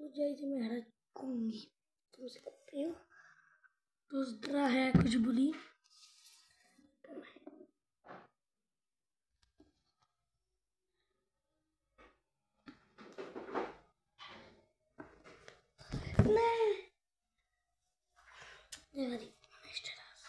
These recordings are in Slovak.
Ľudia, ideme hrať kongy. To som si kúpil. Dosť drahé, akože boli. Ne! Nevadí, ešte raz.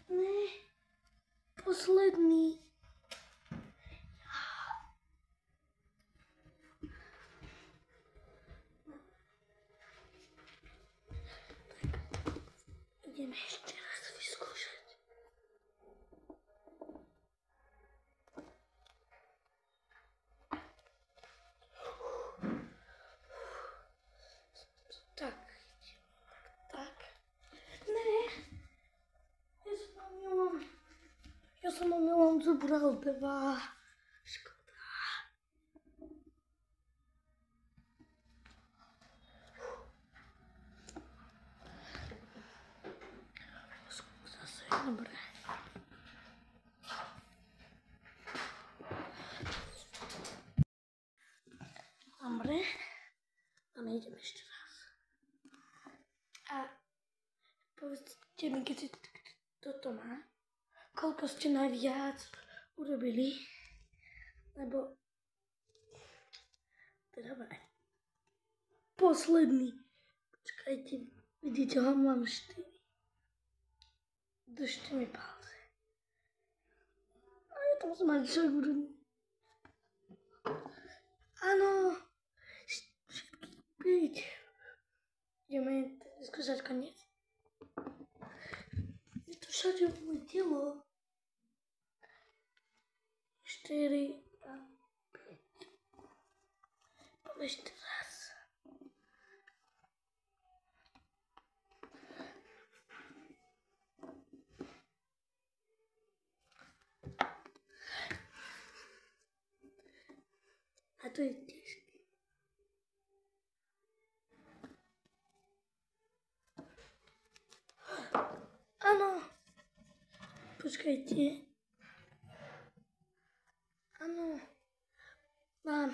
Ne, posledný. Ideme ešte raz vyskúšať. Tak, tak. Ne, ja som omylom zobral 2. Škoda. Zase, dobre. Dobre. A nejdem ešte raz. A povedzte mi, keď si toto má, koľko ste najviac urobili, lebo teda dobre. Posledný. Počkajte, vidíte, ho mám 4. Držte mi palce. A ja tam som mať čokrú. Áno. Všetkých 5. Ideme skúšať koniec. Je to všade moje telo. 4 a 5. Poďme ešte raz. A to je ťažké. Áno. Počkajte. Áno. Mám.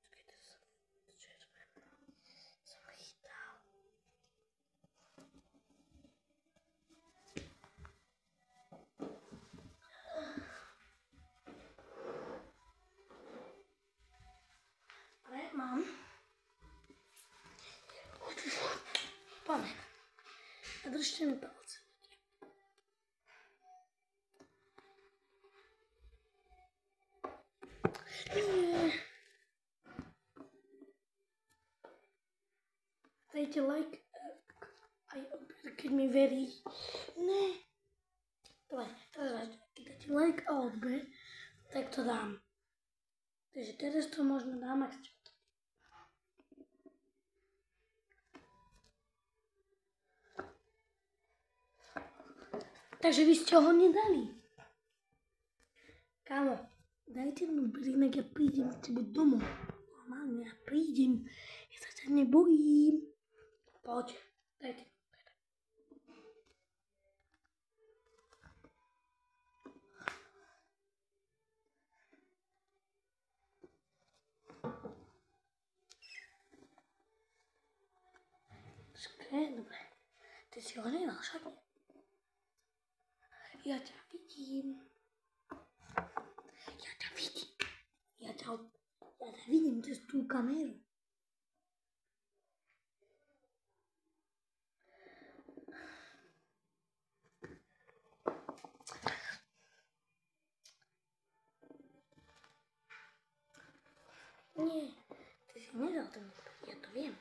Počkajte sa. Čo je to? Som chytal. Ale mám. Poďme. A držte mi palce. Nie. Dajte like aj odber, keď mi verí. Ne. Dobre, teraz keď dáte like a odber, tak to dám. Takže teraz to možno dám, ak ste. Takže vy ste ho nedali. Kámo, dajte mi brinek, ja prídem k tebe domov. Normálne, ja prídem. Ja sa ťa nebojím. Poď, dajte. Dobre. Ty si ho nedal, však? Ja ťa vidím. Ja ťa vidím cez tú kameru. Nie, ty si nedal ten odpad, ja to viem.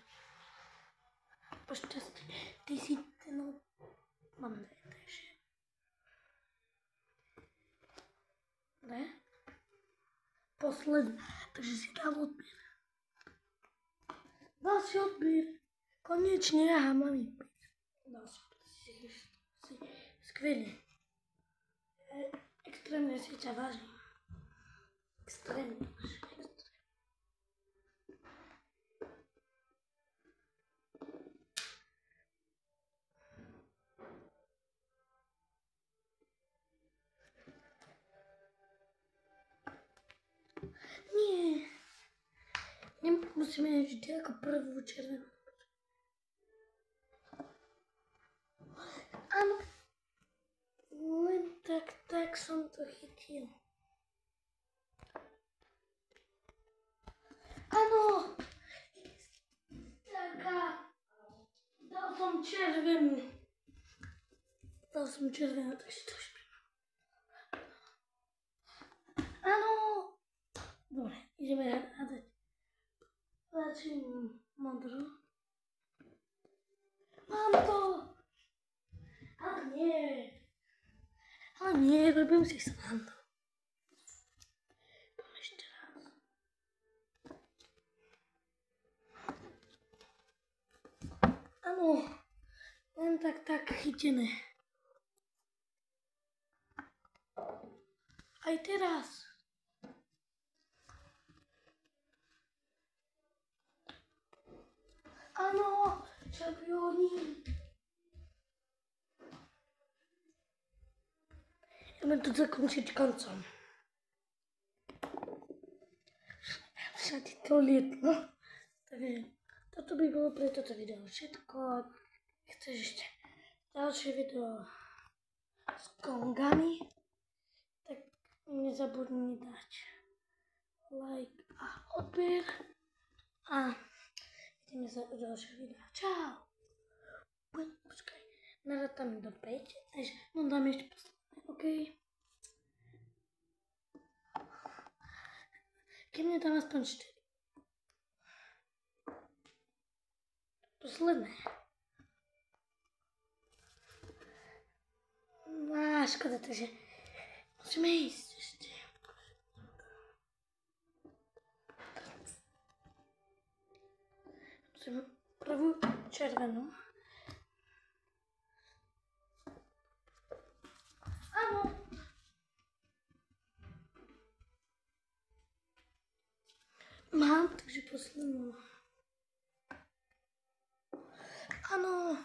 Pošťastie, ty si ten odpad. Mám 2, takže. Ne? Posledný, takže si dal odber. Dal si odber. Konečne, aha, mami. Dal si odber, si skvelý. Extrémne si ťa vážim. Extrémne. Musíme vždy ako prvú červenú. Áno. Len tak som to chytil. Áno. Taká. Dal som červenú, takže to špinám. Áno. Dobre, ideme hádať. Začím modrú. Mám to. Ale nie, robím si srandu. Ešte raz. Áno, len tak chytené. Aj teraz. Áno, šampióni. Ideme to zakončiť koncom. Všade to lietlo. Takže toto by bolo pre toto video všetko. Chceš ešte ďalšie video s kongami, tak nezabudni dať like a odber. A ideme sa do ďalšieho videa. Čau. Počkaj, narátame do 5, takže no dáme ešte posledné. OK. Keď mne tam aspoň 4. Posledné. Škoda, takže musíme ísť ešte. Musíme prvú červenú. Áno. Mám, takže poslednú. Áno.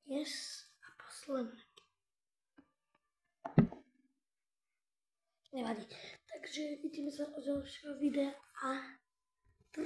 Yes. A posledné. Nevadí. Takže vidíme sa od ďalšieho videa a 3